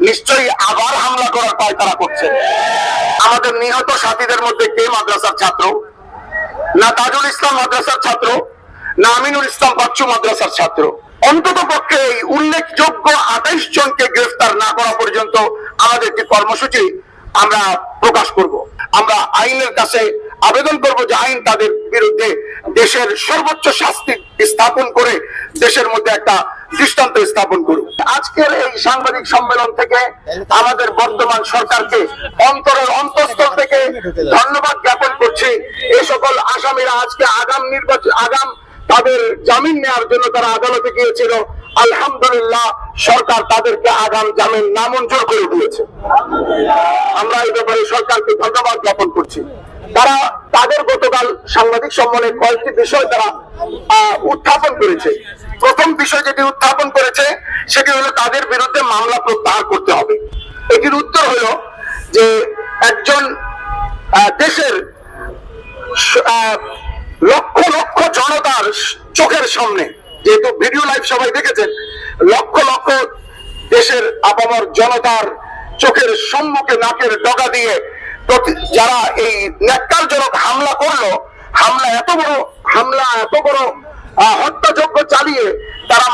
নিশ্চয়ই আবার হামলা করার পায়তারা করছে। আমাদের নিহত সাথীদের মধ্যে কে মাদ্রাসার ছাত্র? না তাজুল ইসলাম মাদ্রাসার ছাত্র, না আমিনুল ইসলাম বাচ্চু মাদ্রাসার ছাত্র। অন্তত পক্ষে এই উল্লেখযোগ্য 28 জনকে গ্রেফতার না করা পর্যন্ত আমাদের একটি কর্মসূচি আমরা প্রকাশ করব। আমরা আইনের কাছে আবেদন করব যে আইন তাদের বিরুদ্ধে দেশের সর্বোচ্চ শাস্তি স্থাপন করে দেশের মধ্যে একটা দৃষ্টান্ত স্থাপন করুক। আজকের এই সাংবাদিক সম্মেলন থেকে আমাদের বর্তমান সরকারকে অন্তরের অন্তঃস্থল থেকে ধন্যবাদ জ্ঞাপন করছি। এই সকল আসামিরা আজকে আগাম তাদের জামিন নেওয়ার জন্য তারা আদালতে গিয়েছিল। আলহামদুলিল্লাহ, সরকার তাদেরকে আগাম জামিন নামঞ্জুর করে দিয়েছে। আমরা এই ব্যাপারে সরকারকে ধন্যবাদ জ্ঞাপন করছি। তারা তাদের গতকাল সাংবাদিক সম্মেলনে কয়েকটি বিষয় তারা উত্থাপন করেছে। প্রথম বিষয় যেটি উত্থাপন করেছে সেটি হলো তাদের বিরুদ্ধে মামলা প্রত্যাহার করতে হবে। এটির উত্তর হলো যে একজন দেশের লক্ষ লক্ষ জনতার চোখের সামনে, যেহেতু ভিডিও লাইভ সবাই দেখেছেন, লক্ষ লক্ষ দেশের আপামর জনতার চোখের সম্মুখে নাকের ডগা দিয়ে যারা এই ন্যাক্কারজনক হামলা করলো, এত বড় হত্যাযজ্ঞ চালিয়ে তারা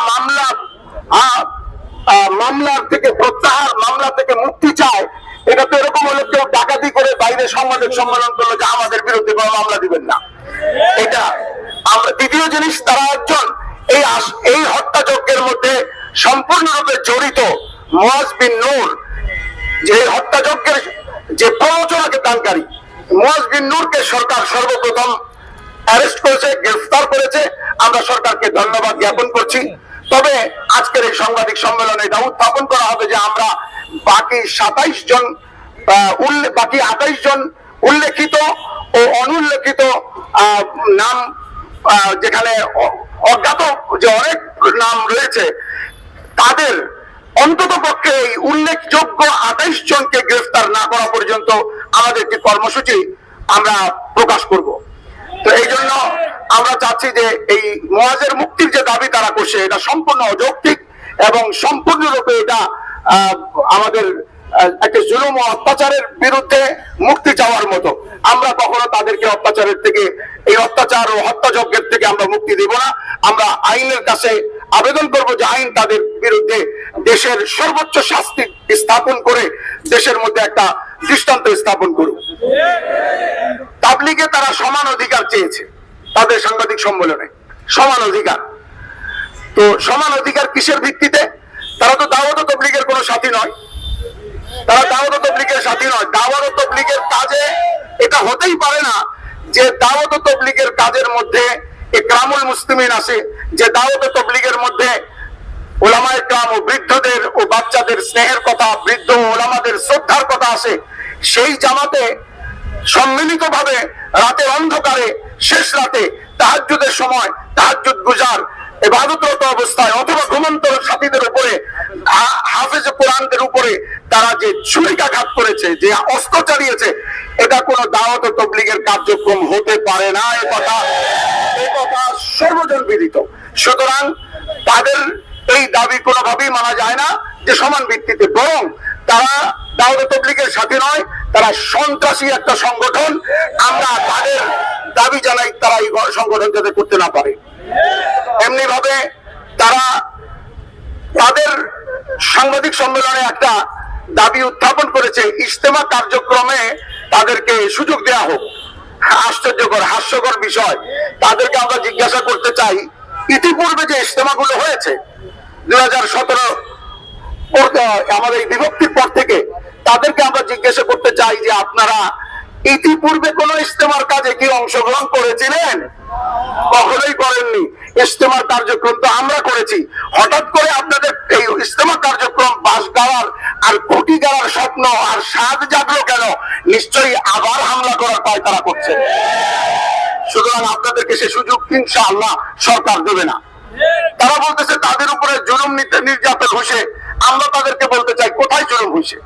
মামলার থেকে প্রত্যাহার, মামলা থেকে মুক্তি চায়। এটা তো এরকম হলো কেউ ডাকাতি করে বাইরে সাংবাদিক সম্মেলন করলো যে আমাদের বিরুদ্ধে কোনো মামলা দিবেন না। এটা আমরা দ্বিতীয় জিনিস, তারা একজন এই হত্যাযজ্ঞের মধ্যে সম্পূর্ণরূপে জড়িত মুয়াজ বিন নূর, যে হত্যাযজ্ঞের যে প্ররোচনাকে দানকারী মুয়াজ বিন নূরকে সরকার সর্বপ্রথম অ্যারেস্ট করেছে, গ্রেফতার করেছে। আমরা সরকারকে ধন্যবাদ জ্ঞাপন করছি। তবে আজকের এই সাংবাদিক সম্মেলনে এটা উত্থাপন করা হবে যে আমরা বাকি 28 জন উল্লেখিত ও অনুল্লেখিত নাম, যেখানে অজ্ঞাত যে অনেক নাম রয়েছে, তাদের অন্তত পক্ষে এই উল্লেখযোগ্য 28 জনকে গ্রেফতার না করা পর্যন্ত আমাদের একটি কর্মসূচি আমরা প্রকাশ করব। তো এই জন্য আমরা চাচ্ছি যে এই মুয়াজের মুক্তির যে দাবি তারা করছে এটা সম্পূর্ণ অযৌক্তিক এবং সম্পূর্ণরূপে এটা আমাদের একটা জুলুম ও অত্যাচারের বিরুদ্ধে মুক্তি চাওয়ার মতো। আমরা কখনো তাদেরকে অত্যাচারের থেকে, এই অত্যাচার ও হত্যাযজ্ঞের থেকে আমরা মুক্তি দেব না। আমরা আইনের কাছে আবেদন করব যে আইন তাদের বিরুদ্ধে দেশের সর্বোচ্চ শাস্তি স্থাপন করে দেশের মধ্যে একটা দৃষ্টান্ত স্থাপন করুক। তাবলীগে তারা সমান অধিকার চেয়েছে, তাদের সাংবাদিক সম্মেলনে সমান অধিকার। তো সমান অধিকার কিসের ভিত্তিতে? তারা তো দাওয়াত তাবলীগের কোনো সাথী নয়, তারা দাওয়াত তাবলীগের সাথী নয়। দাওয়াত তাবলীগের কাজে এটা হতেই পারে না যে দাওয়াত তাবলীগের কাজের মধ্যে ইকরামুল মুসলিমিন আছে, যে দাওয়াত তাবলীগের মধ্যে ওলামায়ে কেরাম ও বৃদ্ধদের ও বাচ্চাদের স্নেহের কথা, বৃদ্ধ ওলামাদের শ্রদ্ধার কথা আছে। সেই জামাতে সম্মিলিতভাবে রাতের অন্ধকারে, শেষ রাতে, তাহাজ্জুদের সময় তাহাজ্জুদ গুজার ইবাদতরত অবস্থায় অথবা ঘুমন্ত সাথীদের উপরে, হাফেজ কোরআনদের উপরে তারা যে ছুরিকাঘাত করেছে, যে অস্ত্র চালিয়েছে, এটা কোনো দাওয়াত ও তাবলীগের কার্যক্রম হতে পারে না। এ কথা সর্বজন বিদিত। সুতরাং তাদের এই দাবি কোনোভাবেই মানা যায় না যে সমান ভিত্তিতে, বরং তারা দাওয়াত তাবলীগের সাথে নয়, তারা সন্ত্রাসী একটা সংগঠন। আমরা তাদের দাবি জানাই তারা এই সংগঠন যাতে করতে না পারে। এমনি ভাবে তারা তাদের সাংবাদিক সম্মেলনে একটা দাবি উত্থাপন করেছে, ইজতেমা কার্যক্রমে তাদেরকে সুযোগ দেওয়া হোক। আশ্চর্যকর, হাস্যকর বিষয়। তাদেরকে আমরা জিজ্ঞাসা করতে চাই, ইতিপূর্বে যে ইজতেমাগুলো হয়েছে 2017 আমাদের এই বিভক্তির পর থেকে, তাদেরকে আমরা জিজ্ঞাসা করতে চাই যে আপনারা ইতিপূর্বে কোন ইজতেমার কাজে কি অংশগ্রহণ করেছিলেন? কখনোই করেননি। ইজতেমার কার্যক্রম তো আমরা করেছি। হঠাৎ করে আপনাদের এই ইজতেমা কার্যক্রম বাস গাওয়ার আর কোটি গাওয়ার স্বপ্ন আর স্বাদ জাগলো কেন? নিশ্চয়ই আবার হামলা করার পায়তারা করছে। সুতরাং আপনাদেরকে সে সুযোগ ইনশাআল্লাহ সরকার দেবে না। তারা বলতেছে তাদের উপরে জুলুম নির্যাতন হয়েছে। আমরা তাদেরকে বলতে চাই, কোথায় জুলুম হয়েছে?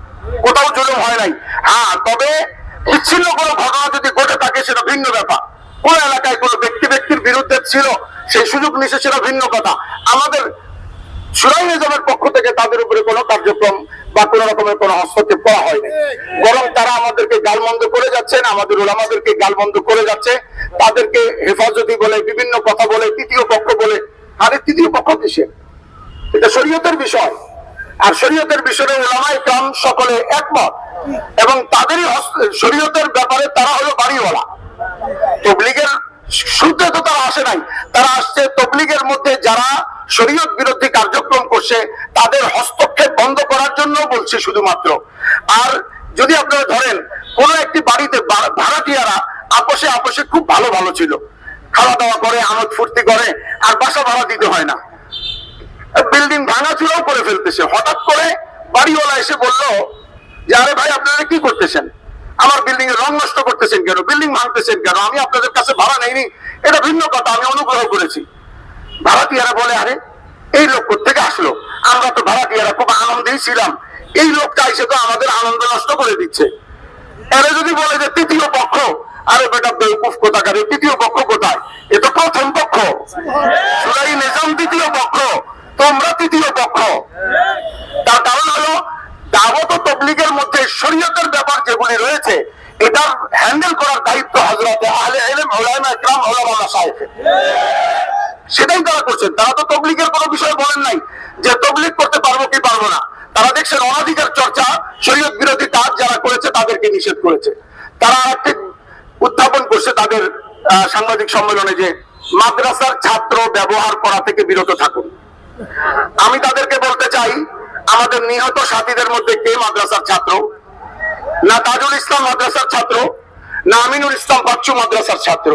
কোথাও জুলুম হয় নাই। হ্যাঁ, তবে বিচ্ছিন্ন কোনো ঘটনা যদি ঘটে থাকে সেটা ভিন্ন ব্যাপার। কোন এলাকায় কোন ব্যক্তির বিরুদ্ধে ছিল, সেই সুযোগ নিছে, সেটা ভিন্ন কথা। আমাদের শুরাই নিজামের পক্ষ থেকে তাদের উপরে কোনো কার্যক্রম বা কোন রকমের কোনো হস্তক্ষেপ করা হয়নি, বরং তারা আমাদেরকে গালমন্দ করে যাচ্ছেন, আমাদের ওলামাদেরকে গালমন্দ করে যাচ্ছে, তাদেরকে হেফাজতি বলে, বিভিন্ন কথা বলে, তৃতীয় পক্ষ বলে। আরে তৃতীয় পক্ষ কিসের? এটা শরীয়তের বিষয়, আর শরীয়তের বিষয়ে ওলামায়ে কেরাম সকলে একমত, এবং তাদেরই শরীয়তের ব্যাপারে তারা হলো বাড়িওয়ালা। তবলিগের সূত্রে তো তারা আসে নাই, তারা আসছে তবলিগের মধ্যে যারা শরীয়ত বিরোধী কার্যক্রম করছে তাদের হস্তক্ষেপ বন্ধ করার জন্য বলছে শুধুমাত্র। আর যদি আপনারা ধরেন কোন একটি বাড়িতে ভাড়াটিয়ারা আপোষে আপোষে খুব ভালো ভালো ছিল, খাওয়া দাওয়া করে, আমোদ ফুর্তি করে, আর বাসা ভাড়া দিতে হয় না, বিল্ডিং ভাঙাচুরাও করে ফেলতেছে, হঠাৎ করে বাড়িওয়ালা এসে বলল যে আরে ভাই আপনারা কি করতেছেন, আমার বিল্ডিং এর রং নষ্ট করতেছেন কেন, বিল্ডিং ভাঙতেছেন কেন, আমি আপনাদের কাছে ভাড়া নেইনি, এটা ভিন্ন কথা, আমি অনুগ্রহ করেছি। ভাড়াটিয়ারা বলে আরে এই লোক কোথেকে আসলো, আমরা তো ভাড়াটিয়ারা খুব আনন্দেই ছিলাম, এই লোকটা এসে তো আমাদের আনন্দ নষ্ট করে দিচ্ছে। এরা যদি বলে যে তৃতীয় পক্ষ, আরে বেটা বেউকুফ কোথাকার, তৃতীয় পক্ষ কোথায়, এ তো প্রথম পক্ষ, সুরাই নিজাম তৃতীয় পক্ষ, তোমরা তৃতীয় পক্ষ। তার কারণ হলো দাওয়াত ও তাবলীগের মধ্যে শরীয়তের ব্যাপার যেগুলি রয়েছে এটা হ্যান্ডেল করার দায়িত্ব হযরতে আহলে ইলম উলামা کرام উলামা মাশায়েখ, সেটাই তারা করছেন। তারা তো তাবলীগের কোনো বিষয় বলেন নাই যে তাবলীগ করতে পারবো কি পারবো না, তারা দেখছেন অনাধিকার চর্চা, শরীয়ত বিরোধী কাজ যারা করেছে তাদেরকে নিষেধ করেছে। তারা আরেকটি উত্থাপন করছে তাদের সাংবাদিক সম্মেলনে যে মাদ্রাসার ছাত্র ব্যবহার করা থেকে বিরত থাকুন। আমি তাদেরকে বলতে চাই, আমাদের নিহত সাথীদের মধ্যে কে মাদ্রাসার ছাত্র? না তাজুল ইসলাম মাদ্রাসার ছাত্র, না আমিনুল ইসলাম বাচ্চু মাদ্রাসার ছাত্র।